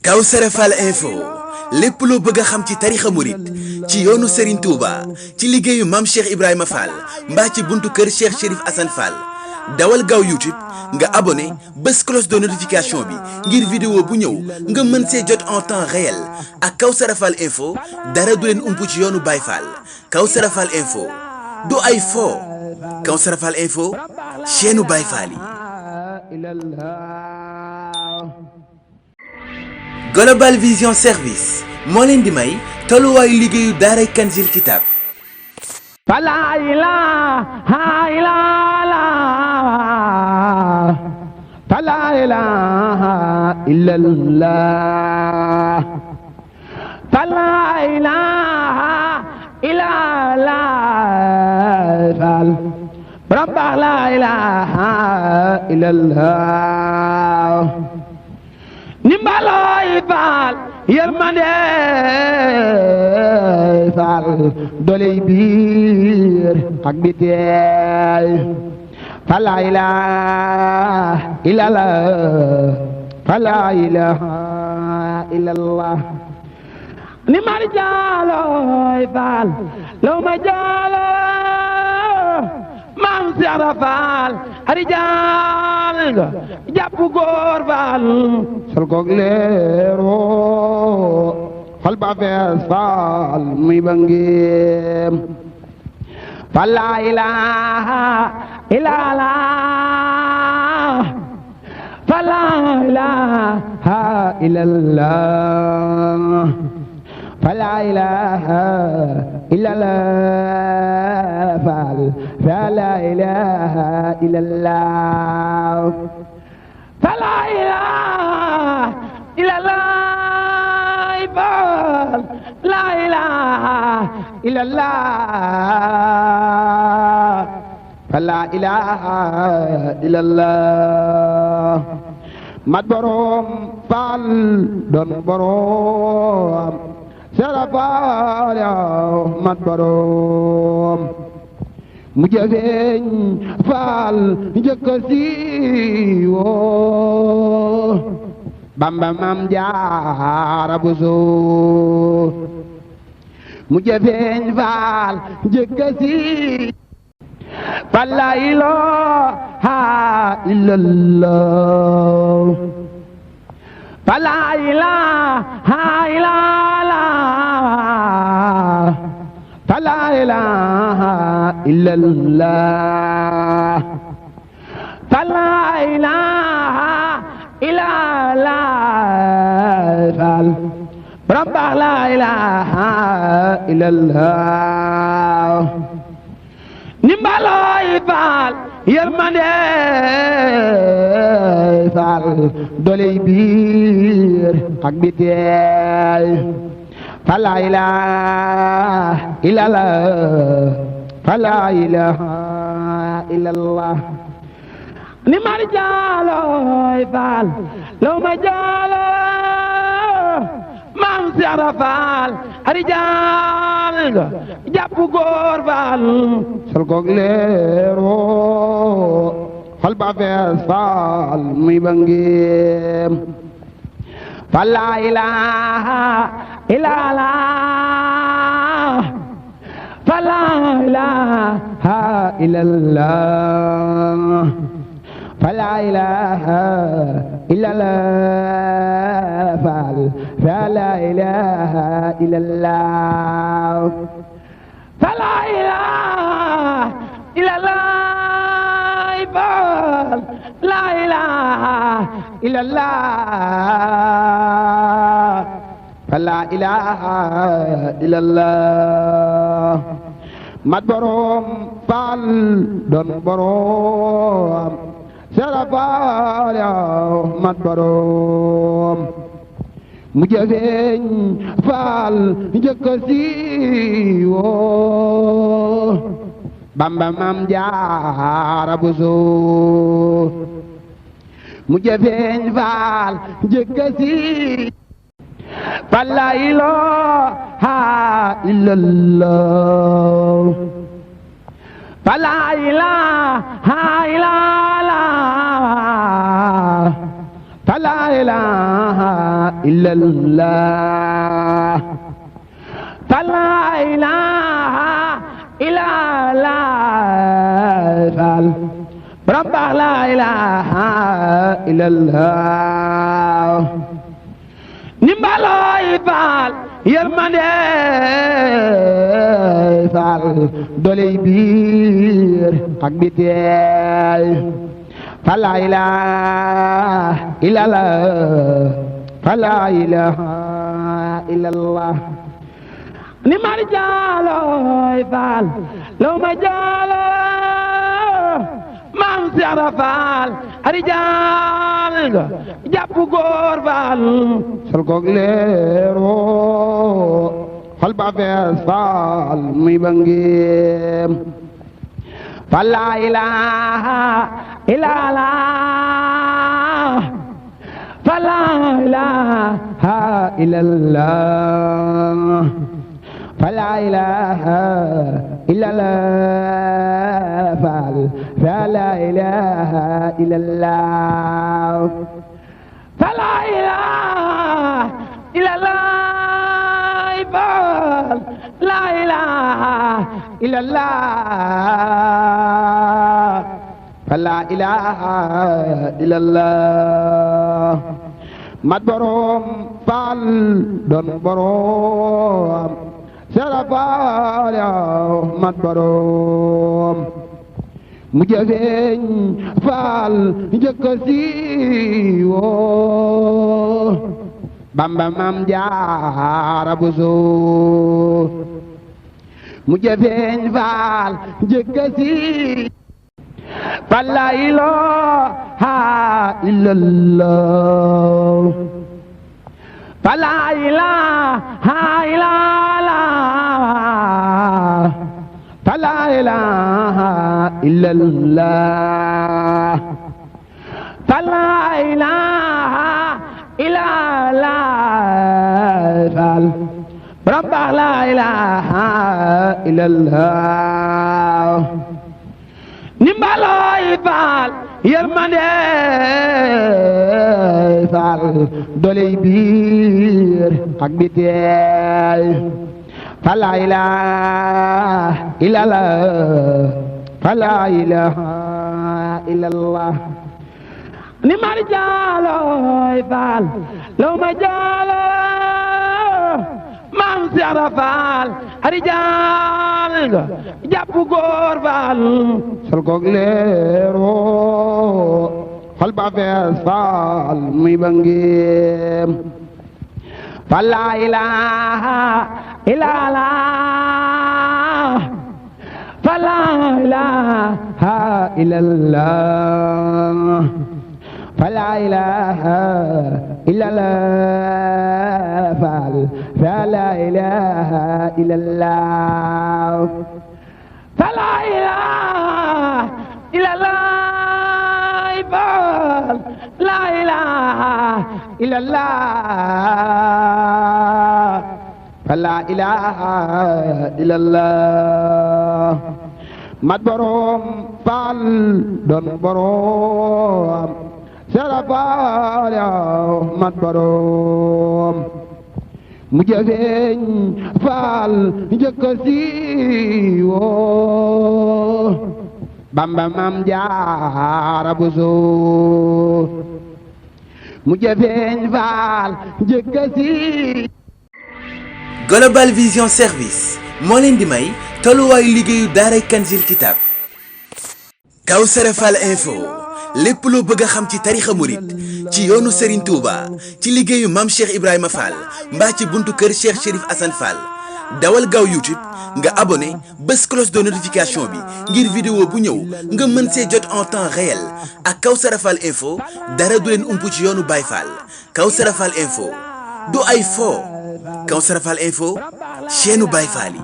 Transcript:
Kawsara Fall info lépp loo bëgg a xam ci tarixa murit ci yoonu Serigne Touba ci liggéeyu Mame Cheikh Ibrahima Fall mbaa ci buntu kër Cheikh Chérif Assane Fall dawal gaaw YouTube nga abonné bés cloche de notification bi ngir vidéo bu ñëw nga mën see jot en temps réel ak Kawsara Fall info dara du leen ump ci yoonu Baye Fall. Kawsara Fall info du ay fo Kawsara Fall info chaîne Baye Fall yi. Global Vision Service moo leen di may tolluwaayu liggéeyu daaray Kanzil Kitab. La ilaha illallah, la ilaha illallah, la ilaha illallah, Rabba la ilaha illallah. Nimbaloy Fall yërmande Fall doley biir ak bitey fa la ilaha illallah fa la ilaha illallah. Ni mari jaaloy Fall law ma jaalo Maam Seera Fall ari jaal nga jàpp góor Fall sol koog leero xol ba fees Fall muy bangeem fa la ilaha illallah fa la ilaha illallah fa la ilaha illallah Fall fa la ilaha illallah fa la ilaha illallah Fall la ilaha illallah fa la ilaha illallah mat borom Fall doon borom Seera Fall mat borom mu jëfeeñ Fall njëkk a siiwoo Bamba Maam Jaara Buso mu jëfeeñ Fall njëkk a siiwoo fa la ilaha illallah fa la ilaha illallah fa la ilaha illallah fa la ilaha illallah Rabba la ilaha illallah. Nimbaloy Fall yërmande Fall doley biir ak bitey fa la ilaha illallah fa la ilaha illallah. Ni mari jaaloy Fall law ma jaalo Maam Seera Fall ari jaal nga jàpp góor Fall sol koog leero xol ba fees Fall muy bangeem fa la ilaha illallah fa la ilaha illallah fa la ilaha illallah Fall fa la ilaha illallah fa la ilaha illallah Fall la ilaha illallah fa la ilaha illallah mat borom Fall doon borom Seera Fall mat borom mu jëfeeñ Fall njëkk a siiwoo Bamba Maam Jaara Buso mu jëfeeñ Fall njëkk a siiwoo fa la ilaha illallah fa la ilaha illallah فلا إله إلا الله فلا إله إلا الله رب لا إله إلا الله nimbalooy faal yërmande faal doley biir ak biteey fala ilaha illallah fala ilaha illallah ni mar jaalooy faal law ma jaalo maam Seera Faal ari jaal nga jàpp góor faal sol koog leero xol ba fees faal muy bangeem fala ilaha illallah fala ilaha illallah fala ilaha illallah fala ilaha illallah fala ilaha illallah la ilaha illallah fala ilaha illallah mat borom faal doon borom Seera Faal mat borom mu jëfeeñ faal njëkk a siiwoo Bamba Maam Jaara Buso mu jëfeeñ faal njëkk a siiwoo fala ilaha illallah fala ilaha illallah fala ilaha illallah fala ilaha illallah rabba la ilaha illallah nimbalooy faal yërmande faal doley biir ak biteey fala ilaha illallah fala ilaha illallah ni mar jaalooy faal law ma jaalo maam Seera Faal ari jaal nga jàpp góor faal sol koog leero xol ba fees faal muy bangeem fala ilaha illallah fala ilaha illallah fala ilaha illallah fala ilaha illallah fala ilaha illallah la ilaha illallah fala ilaha illallah mat borom faal doon borom Seera Faal mat borom mu jëfeeñ faal njëkk a siiwoo Bamba Maam Jaara Buso mu jëfeeñ faal njëkk a siiwoo Global Vision Service moo leen di may tolluwaayu liggéeyu daaray Kanzil Kitab Kawsara Fall info lépp loo bëgg a xam ci tarixa murit ci yoonu Serigne Touba ci liggéeyu Mame Cheikh Ibrahima Fall mbaa ci buntu kër Cheikh Chérif Assane Fall dawal gaaw YouTube nga abonné bés cloche de notification bi ngir vidéo bu ñëw nga mën see jot en temps réel ak Kawsara Fall info dara du leen ump ci yoonu Baye Fall Kawsara Fall info du ay fo Kawsara Fall info chaîne Baye Fall yi